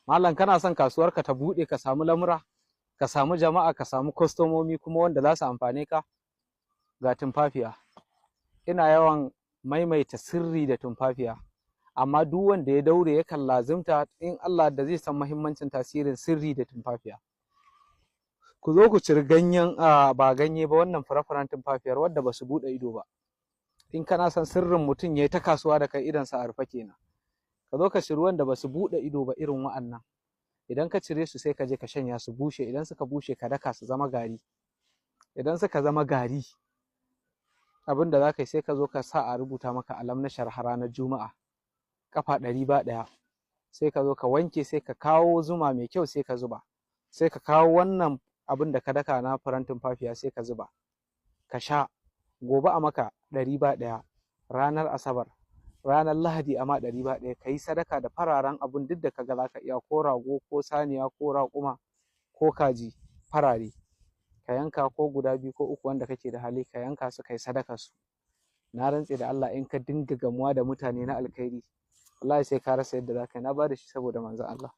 Malam kana son kasuwarka ta buɗe ka samu lamura, ka samu jama'a, ka samu kwastomomi kuma wanda za su amfane ka, ga tumfafiya. Ina yawan maimaita sirri da tumfafiya, amma duk wanda ya daure yakan lazimta in Allah da zai san muhimmancin tasirin sirri da tumfafiya. Ku zo ku ciri ganyen ba ganye ba, wannan fure-furen tumfafiyar wadda ba su buɗe ido ba. In kana son sirrin mutum ya yi ta kasuwa da kai idonsa a rufe kenan, ka zo ka ciri wanda ba su buɗe ido ba irin wa'annan. Idan ka cire su sai ka je ka shanya su bushe, idan suka bushe ka daka su zama gari. Idan suka zama gari, abin da za ka yi sai ka zo ka sa a rubuta maka alam na sharha ranar Juma'a kafa 100 sai ka zo ka wanke, sai ka kawo zuma mai kyau sai ka zuba, sai ka kawo wannan abin da ka daka na furen tumfafiya sai ka zuba ka sha. Gobe a maka 100, ranar Asabar, ranar Lahadi a ma 100, ka yi sadaka da fararen abun duk da ka ga za ka iya, ko rago ko saniya ko raƙuma ko kaji farare, ka yanka ko guda 2 ko 3 wanda kake da hali ka yanka su kai sadaka su. Na rantse da Allah in ka dinga gamuwa da mutane na alkhairi wallahi sai ka rasa yadda za ka yi. Na ba da shi saboda manzon Allah.